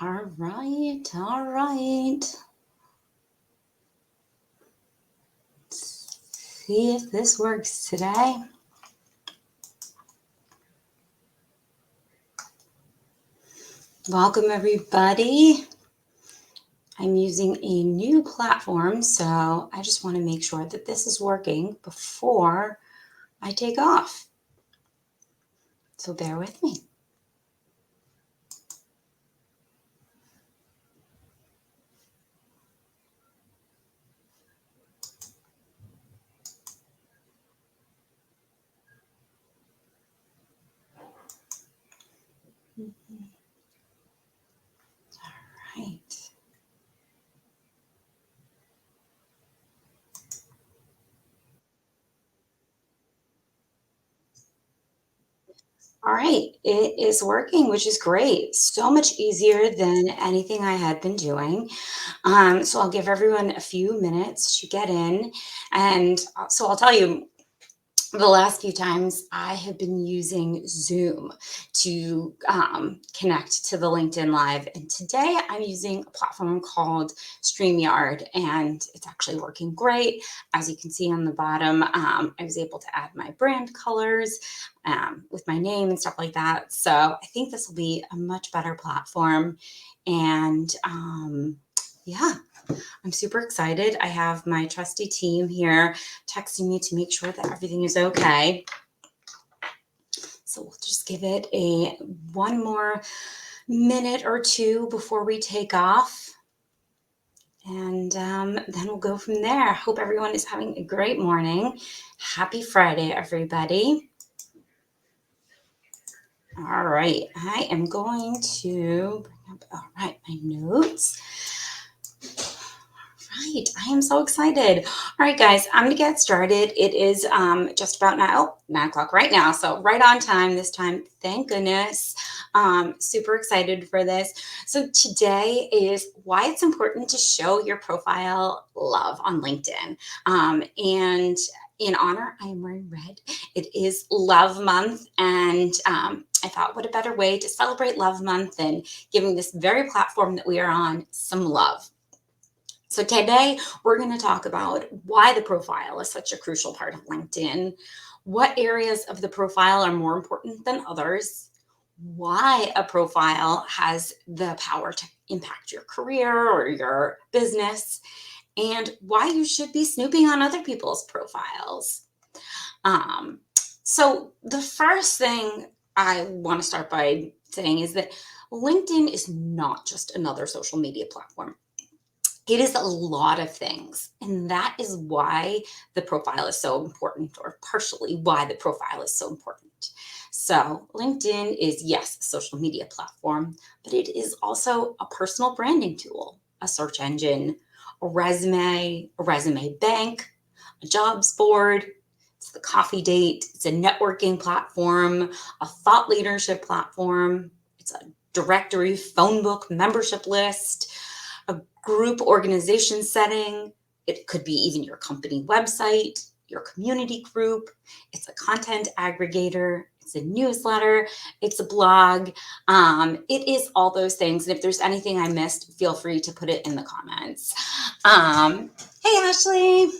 All right, all right. See if this works today. Welcome, everybody. I'm using a new platform, so I just want to make sure that this is working before I take off. So bear with me. Right. All right, it is working, which is great. So much easier than anything I had been doing. So I'll give everyone a few minutes to get in. And so I'll tell you, the last few times I have been using Zoom to connect to the LinkedIn Live. And today I'm using a platform called StreamYard, and it's actually working great. As you can see on the bottom, I was able to add my brand colors with my name and stuff like that. So I think this will be a much better platform. And yeah, I'm super excited. I have my trusty team here texting me to make sure that everything is okay. So we'll just give it a one more minute or two before we take off. And then we'll go from there. Hope everyone is having a great morning. Happy Friday, everybody. All right, I am going to bring up, all right, my notes. Right, I am so excited. All right, guys, I'm gonna get started. It is just about now, 9 o'clock right now, so right on time this time. Thank goodness. Super excited for this. So today is why it's important to show your profile love on LinkedIn. And in honor, I am wearing red. It is Love Month, and I thought, what a better way to celebrate Love Month than giving this very platform that we are on some love. So today we're going to talk about why the profile is such a crucial part of LinkedIn, what areas of the profile are more important than others, why a profile has the power to impact your career or your business, and why you should be snooping on other people's profiles. Um, so the first thing I want to start by saying is that LinkedIn is not just another social media platform. It is a lot of things. And that is why the profile is so important, or partially why the profile is so important. So, LinkedIn is, yes, a social media platform, but it is also a personal branding tool, a search engine, a resume bank, a jobs board. It's the coffee date. It's a networking platform, a thought leadership platform. It's a directory, phone book, membership list, a group organization setting. It could be even your company website, your community group. It's a content aggregator. It's a newsletter. It's a blog. It is all those things. And if there's anything I missed, feel free to put it in the comments. Hey, Ashley.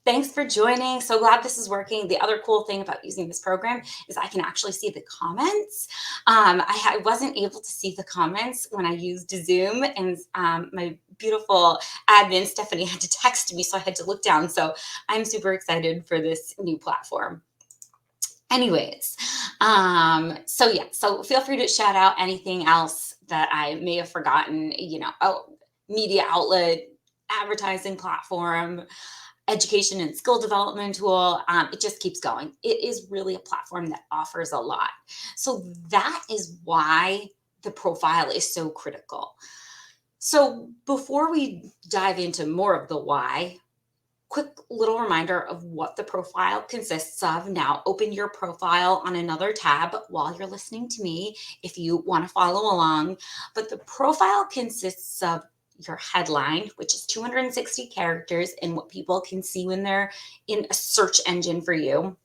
Thanks for joining. So glad this is working. The other cool thing about using this program is I can actually see the comments. I wasn't able to see the comments when I used Zoom, and my beautiful admin, Stephanie, had to text me, so I had to look down. So I'm super excited for this new platform. Anyways, so feel free to shout out anything else that I may have forgotten, media outlet, advertising platform, education and skill development tool. It just keeps going. It is really a platform that offers a lot. So that is why the profile is so critical. So before we dive into more of the why, quick little reminder of what the profile consists of. Now, open your profile on another tab while you're listening to me if you want to follow along. But the profile consists of your headline, which is 260 characters and what people can see when they're in a search engine for you.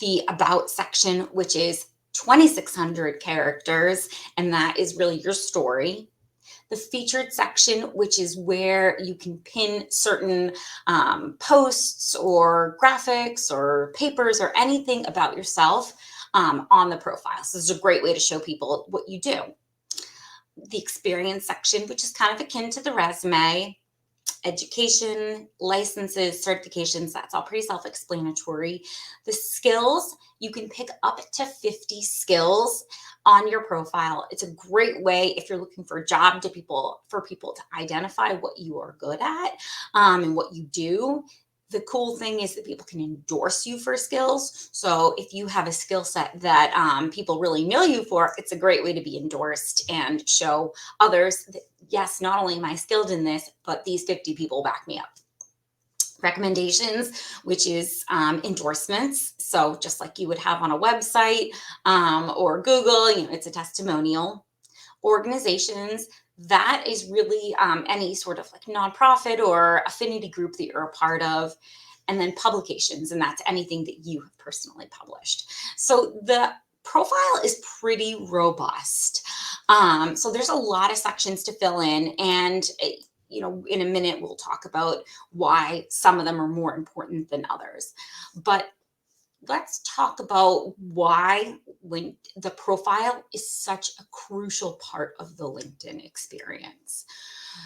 The about section, which is 2,600 characters, and that is really your story. The featured section, which is where you can pin certain posts or graphics or papers or anything about yourself on the profile. So this is a great way to show people what you do. The experience section, which is kind of akin to the resume. Education, licenses, certifications, that's all pretty self explanatory. The skills, you can pick up to 50 skills on your profile. It's a great way if you're looking for a job for people to identify what you are good at and what you do. The cool thing is that people can endorse you for skills. So if you have a skill set that people really know you for, it's a great way to be endorsed and show others that, yes, not only am I skilled in this, but these 50 people back me up. Recommendations, which is endorsements. So just like you would have on a website or Google, it's a testimonial. Organizations, that is really any sort of like nonprofit or affinity group that you're a part of. And then publications, and that's anything that you have personally published. So the profile is pretty robust. So there's a lot of sections to fill in, and in a minute we'll talk about why some of them are more important than others. But let's talk about why when the profile is such a crucial part of the LinkedIn experience.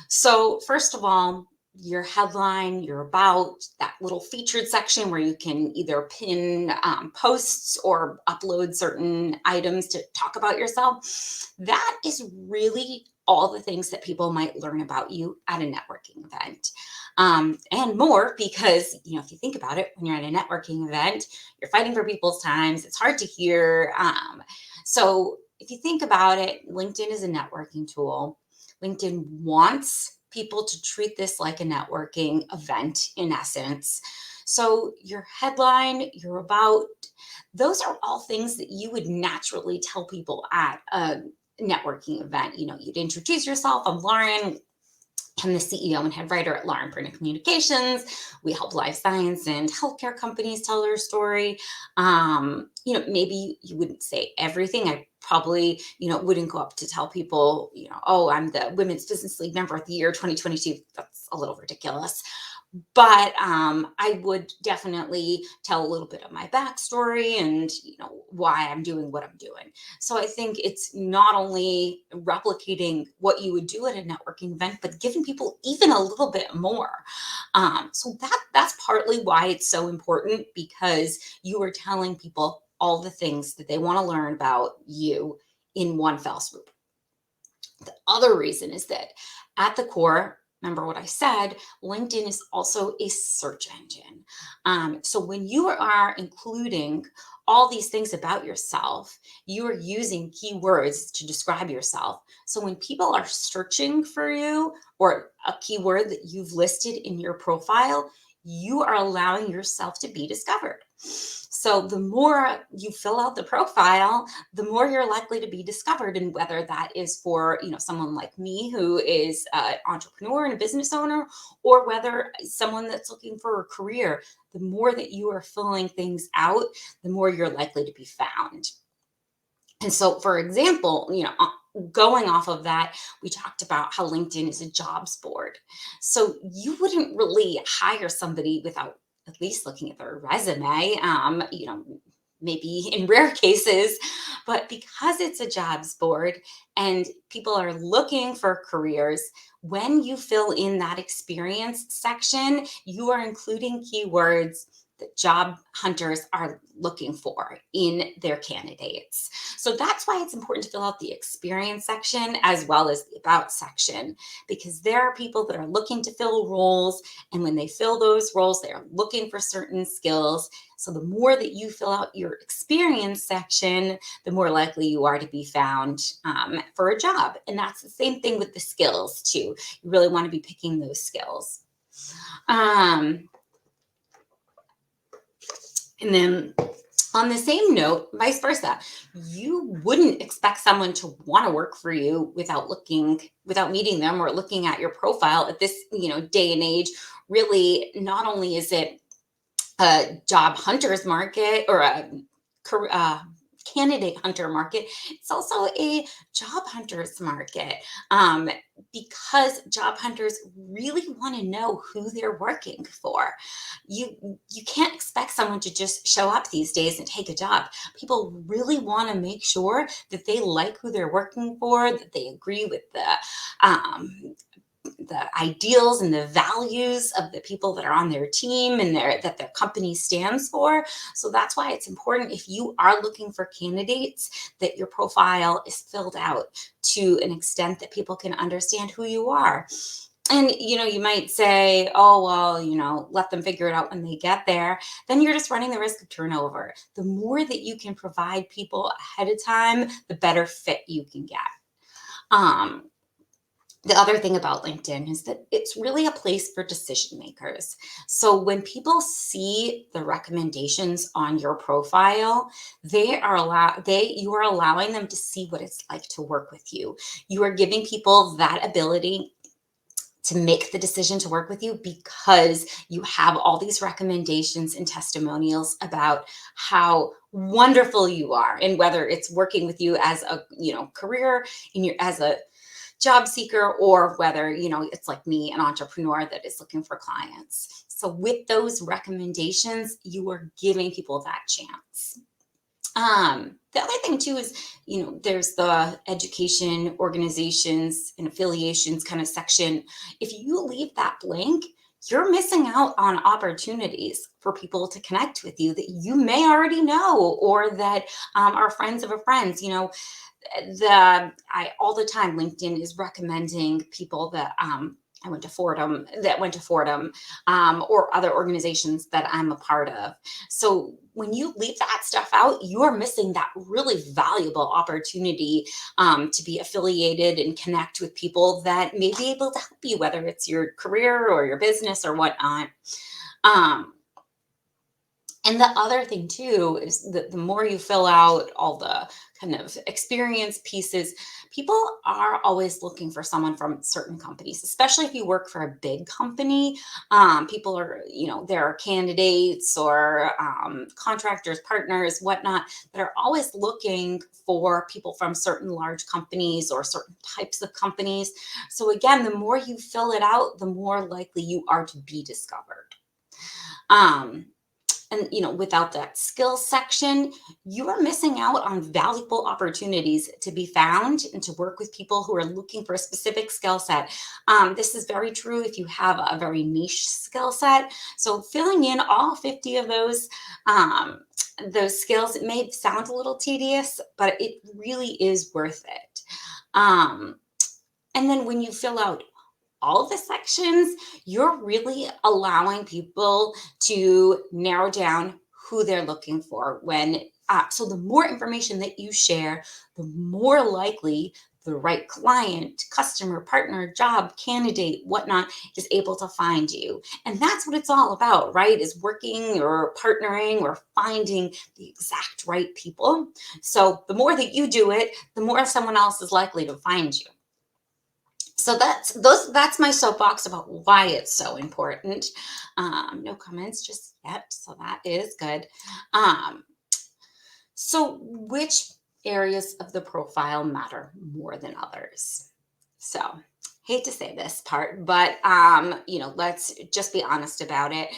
So first of all, your headline, your about, that little featured section where you can either pin posts or upload certain items to talk about yourself. That is really all the things that people might learn about you at a networking event. And more, because if you think about it, when you're at a networking event, you're fighting for people's times. It's hard to hear. So if you think about it, LinkedIn is a networking tool. LinkedIn wants people to treat this like a networking event in essence. So your headline, your about, those are all things that you would naturally tell people at a networking event. You'd introduce yourself. I'm Lauren. I'm the CEO and head writer at Lauren Print Communications. We help life science and healthcare companies tell their story. Maybe you wouldn't say everything. I probably, wouldn't go up to tell people, oh, I'm the Women's Business League Member of the Year 2022. That's a little ridiculous. But I would definitely tell a little bit of my backstory and why I'm doing what I'm doing. So I think it's not only replicating what you would do at a networking event, but giving people even a little bit more. So that's partly why it's so important, because you are telling people all the things that they want to learn about you in one fell swoop. The other reason is that at the core, remember what I said, LinkedIn is also a search engine. So when you are including all these things about yourself, you are using keywords to describe yourself. So when people are searching for you or a keyword that you've listed in your profile, you are allowing yourself to be discovered. So the more you fill out the profile, the more you're likely to be discovered. And whether that is for, someone like me who is an entrepreneur and a business owner, or whether someone that's looking for a career, the more that you are filling things out, the more you're likely to be found. And so, for example, going off of that, we talked about how LinkedIn is a jobs board. So you wouldn't really hire somebody without at least looking at their resume, maybe in rare cases, but because it's a jobs board and people are looking for careers, when you fill in that experience section, you are including keywords that job hunters are looking for in their candidates. So that's why it's important to fill out the experience section as well as the about section, because there are people that are looking to fill roles. And when they fill those roles, they are looking for certain skills. So the more that you fill out your experience section, the more likely you are to be found for a job. And that's the same thing with the skills too. You really want to be picking those skills. And then on the same note, vice versa, you wouldn't expect someone to want to work for you without meeting them or looking at your profile at this, day and age. Really, not only is it a job hunters market or a candidate hunter market. It's also a job hunters market, um, because job hunters really want to know who they're working for. You can't expect someone to just show up these days and take a job. People really want to make sure that they like who they're working for, that they agree with um, the ideals and the values of the people that are on their team and that their company stands for. So that's why it's important, if you are looking for candidates, that your profile is filled out to an extent that people can understand who you are. And you might say, oh, well, let them figure it out when they get there. Then you're just running the risk of turnover. The more that you can provide people ahead of time, the better fit you can get. um, the other thing about LinkedIn is that it's really a place for decision makers. So when people see the recommendations on your profile, you are allowing them to see what it's like to work with you. You are giving people that ability to make the decision to work with you because you have all these recommendations and testimonials about how wonderful you are, and whether it's working with you as a career in your as a job seeker, or whether it's like me, an entrepreneur that is looking for clients. So with those recommendations, you are giving people that chance. The other thing too is, there's the education, organizations, and affiliations kind of section. If you leave that blank, you're missing out on opportunities for people to connect with you that you may already know, or that are friends of a friends. I all the time, LinkedIn is recommending people that went to Fordham, or other organizations that I'm a part of. So when you leave that stuff out, you're missing that really valuable opportunity, to be affiliated and connect with people that may be able to help you, whether it's your career or your business or whatnot. Um, and the other thing too is that the more you fill out all the kind of experience pieces, people are always looking for someone from certain companies, especially if you work for a big company. People are, there are candidates or contractors, partners, whatnot, that are always looking for people from certain large companies or certain types of companies. So again, the more you fill it out, the more likely you are to be discovered. Um, and without that skills section, you are missing out on valuable opportunities to be found and to work with people who are looking for a specific skill set. This is very true if you have a very niche skill set. So filling in all 50 of those skills, it may sound a little tedious, but it really is worth it. um, and then when you fill out all the sections, you're really allowing people to narrow down who they're looking for. So the more information that you share, the more likely the right client, customer, partner, job, candidate, whatnot, is able to find you. And that's what it's all about, right? Is working or partnering or finding the exact right people. So the more that you do it, the more someone else is likely to find you. So that's my soapbox about why it's so important. No comments just yet, so that is good. Um, so which areas of the profile matter more than others? So hate to say this part, but let's just be honest about it.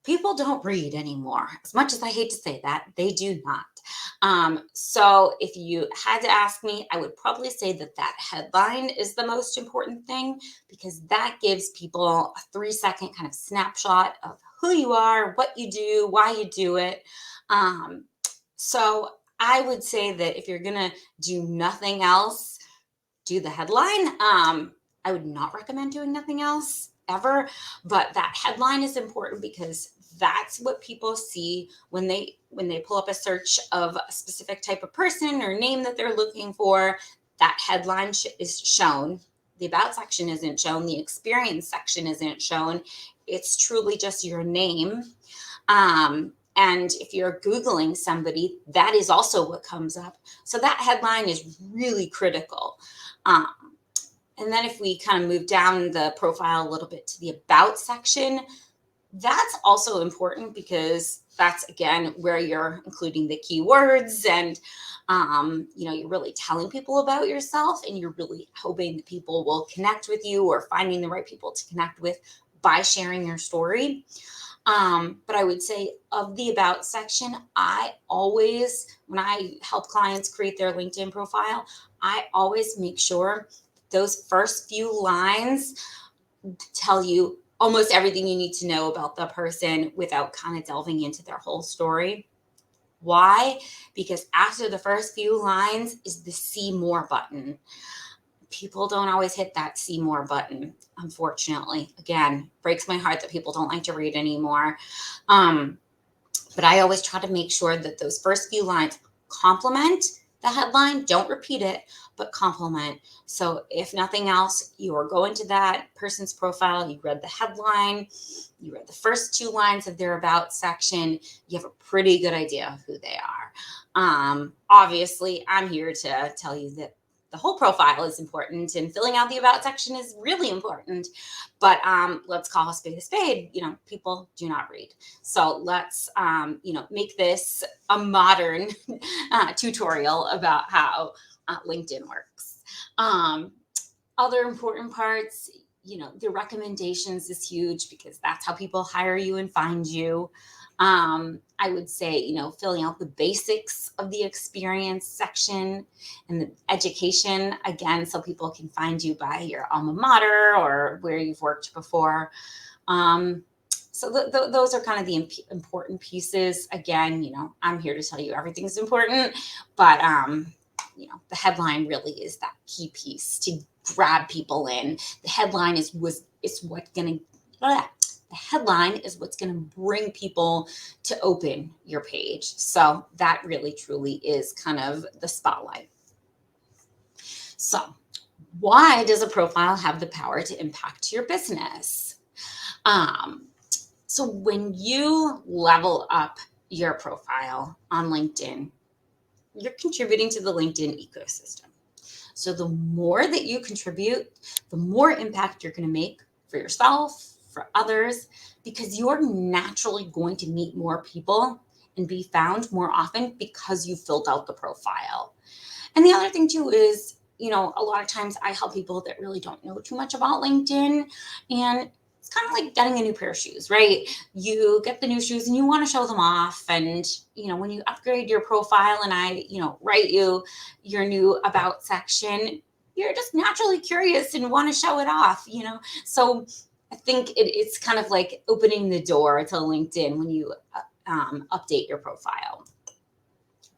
People don't read anymore. As much as I hate to say that, they do not. So if you had to ask me, I would probably say that headline is the most important thing, because that gives people a 3-second kind of snapshot of who you are, what you do, why you do it. Um, so I would say that if you're going to do nothing else, do the headline. I would not recommend doing nothing else ever, but that headline is important because that's what people see when they pull up a search of a specific type of person or name that they're looking for. That headline is shown. The about section isn't shown. The experience section isn't shown. It's truly just your name. And if you're Googling somebody, that is also what comes up. So that headline is really critical. Um, and then if we kind of move down the profile a little bit to the about section, That's also important because that's again where you're including the keywords and you're really telling people about yourself and you're really hoping that people will connect with you or finding the right people to connect with by sharing your story. But I would say of the about section, I always, when I help clients create their LinkedIn profile, I always make sure those first few lines tell you almost everything you need to know about the person without kind of delving into their whole story. Why? Because after the first few lines is the see more button. People don't always hit that see more button, unfortunately. Again, breaks my heart that people don't like to read anymore. Um, but I always try to make sure that those first few lines complement the headline. Don't repeat it, but complement. So if nothing else, you are going to that person's profile, you read the headline, you read the first two lines of their about section, you have a pretty good idea of who they are. Obviously, I'm here to tell you that the whole profile is important and filling out the about section is really important. But let's call a spade a spade. People do not read. So let's, make this a modern tutorial about how LinkedIn works. Other important parts, the recommendations is huge because that's how people hire you and find you. I would say, filling out the basics of the experience section and the education, again, so people can find you by your alma mater or where you've worked before. So those are kind of the important pieces. Again, I'm here to tell you everything's important, but the headline really is that key piece to grab people in. The headline is what's going to the headline is what's going to bring people to open your page. So that really truly is kind of the spotlight. So why does a profile have the power to impact your business? So when you level up your profile on LinkedIn, you're contributing to the LinkedIn ecosystem. So the more that you contribute, the more impact you're going to make for yourself, for others, because you're naturally going to meet more people and be found more often because you filled out the profile. And the other thing too is, a lot of times I help people that really don't know too much about LinkedIn, and it's kind of like getting a new pair of shoes, right? You get the new shoes and you want to show them off. And, when you upgrade your profile and I, write you your new about section, you're just naturally curious and want to show it off. So I think it's kind of like opening the door to LinkedIn when you update your profile.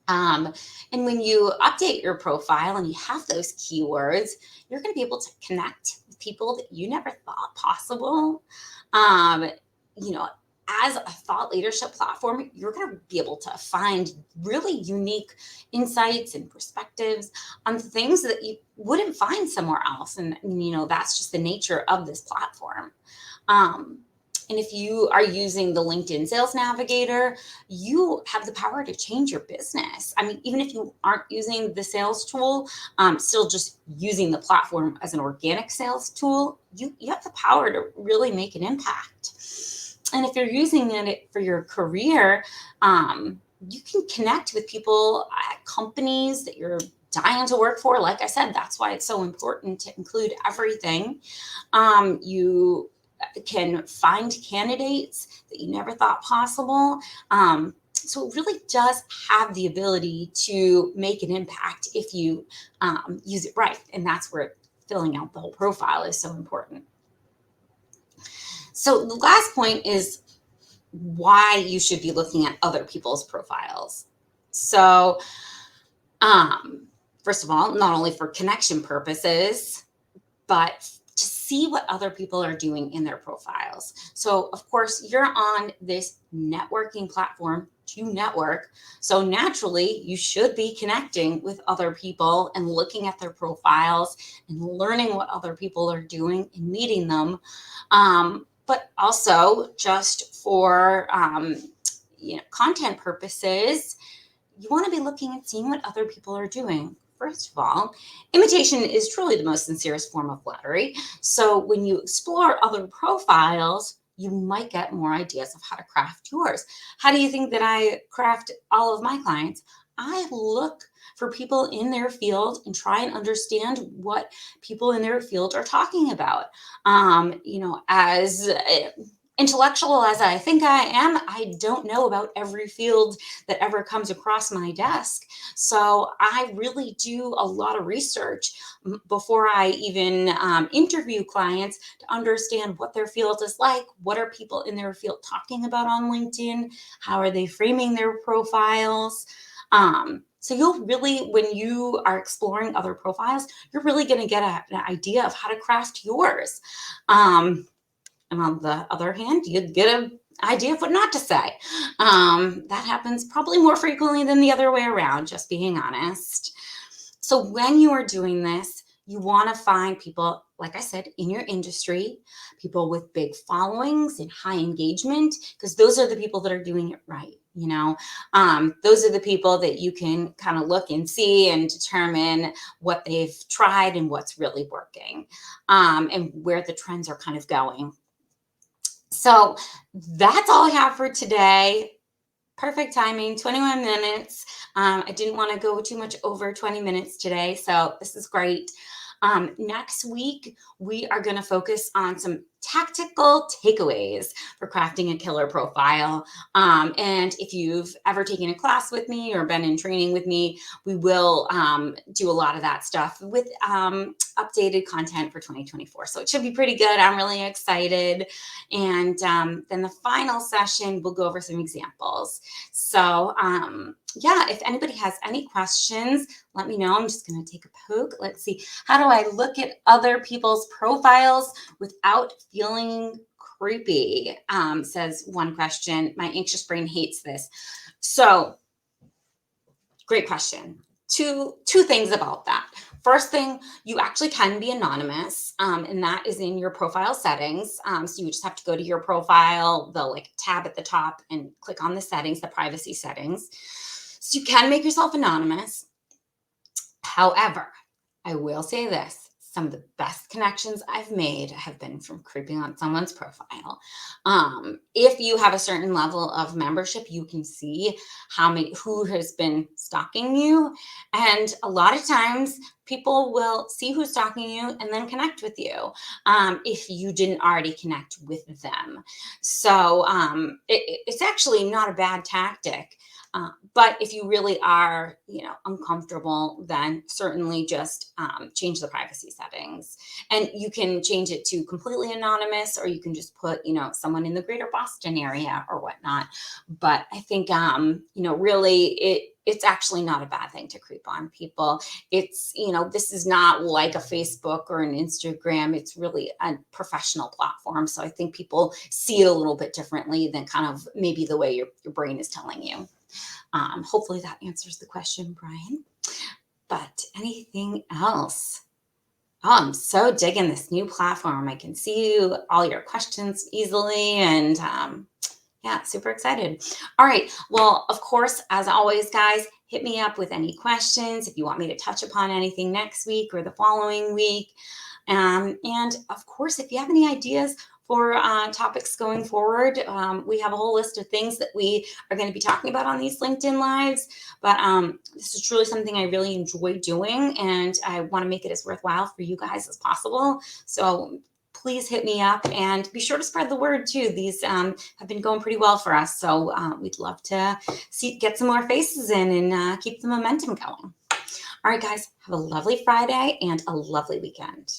And when you update your profile and you have those keywords, you're going to be able to connect with people that you never thought possible. You know, as a thought leadership platform, you're going to be able to find really unique insights and perspectives on things that you wouldn't find somewhere else. And, that's just the nature of this platform. Um, and if you are using the LinkedIn Sales Navigator, you have the power to change your business. I mean, even if you aren't using the sales tool, still just using the platform as an organic sales tool, you have the power to really make an impact. And if you're using it for your career, you can connect with people at companies that you're dying to work for. Like I said, that's why it's so important to include everything. You can find candidates that you never thought possible. So it really does have the ability to make an impact if you use it right. And that's where filling out the whole profile is so important. So the last point is why you should be looking at other people's profiles. So first of all, not only for connection purposes, but to see what other people are doing in their profiles. So, of course, you're on this networking platform to network. So, naturally, you should be connecting with other people and looking at their profiles and learning what other people are doing and meeting them. But also, just for content purposes, you want to be looking and seeing what other people are doing. First of all, imitation is truly the most sincerest form of flattery. So when you explore other profiles, you might get more ideas of how to craft yours. How do you think that I craft all of my clients? I look for people in their field and try and understand what people in their field are talking about. As intellectual as I think I am, I don't know about every field that ever comes across my desk. So I really do a lot of research before I even interview clients to understand what their field is like. What are people in their field talking about on LinkedIn? How are they framing their profiles? So you'll really, when you are exploring other profiles, you're really going to get an idea of how to craft yours. And on the other hand, you'd get an idea of what not to say. That happens probably more frequently than the other way around, just being honest. So when you are doing this, you want to find people, like I said, in your industry, people with big followings and high engagement, because those are the people that are doing it right. Those are the people that you can kind of look and see and determine what they've tried and what's really working, and where the trends are kind of going. So that's all I have for today. Perfect timing, 21 minutes. I didn't want to go too much over 20 minutes today, so this is great. Next week, we are going to focus on some tactical takeaways for crafting a killer profile. And if you've ever taken a class with me or been in training with me, we will do a lot of that stuff with updated content for 2024. So it should be pretty good. I'm really excited. And then the final session, we'll go over some examples. So yeah, if anybody has any questions, let me know. I'm just going to take a poke. Let's see. How do I look at other people's profiles without feeling creepy? Says one question. My anxious brain hates this. So great question. Two things about that. First thing, you actually can be anonymous, and that is in your profile settings. So you just have to go to your profile, the tab at the top, and click on the settings, the privacy settings. So you can make yourself anonymous. However, I will say this. Some of the best connections I've made have been from creeping on someone's profile. If you have a certain level of membership, you can see who has been stalking you. And a lot of times people will see who's stalking you and then connect with you if you didn't already connect with them. So it's actually not a bad tactic. But if you really are, uncomfortable, then certainly just change the privacy settings. And you can change it to completely anonymous, or you can just put, someone in the greater Boston area or whatnot. But I think, really it's actually not a bad thing to creep on people. It's, this is not like a Facebook or an Instagram. It's really a professional platform. So I think people see it a little bit differently than kind of maybe the way your brain is telling you. Hopefully that answers the question, Brian. But anything else? Oh, I'm so digging this new platform. I can see all your questions easily, and yeah, super excited. All right. Well, of course, as always, guys, hit me up with any questions if you want me to touch upon anything next week or the following week. And of course, if you have any ideas for topics going forward, we have a whole list of things that we are going to be talking about on these LinkedIn Lives. But this is truly something I really enjoy doing, and I want to make it as worthwhile for you guys as possible. So please hit me up, and be sure to spread the word too. These have been going pretty well for us. So we'd love to get some more faces in and keep the momentum going. All right, guys, have a lovely Friday and a lovely weekend.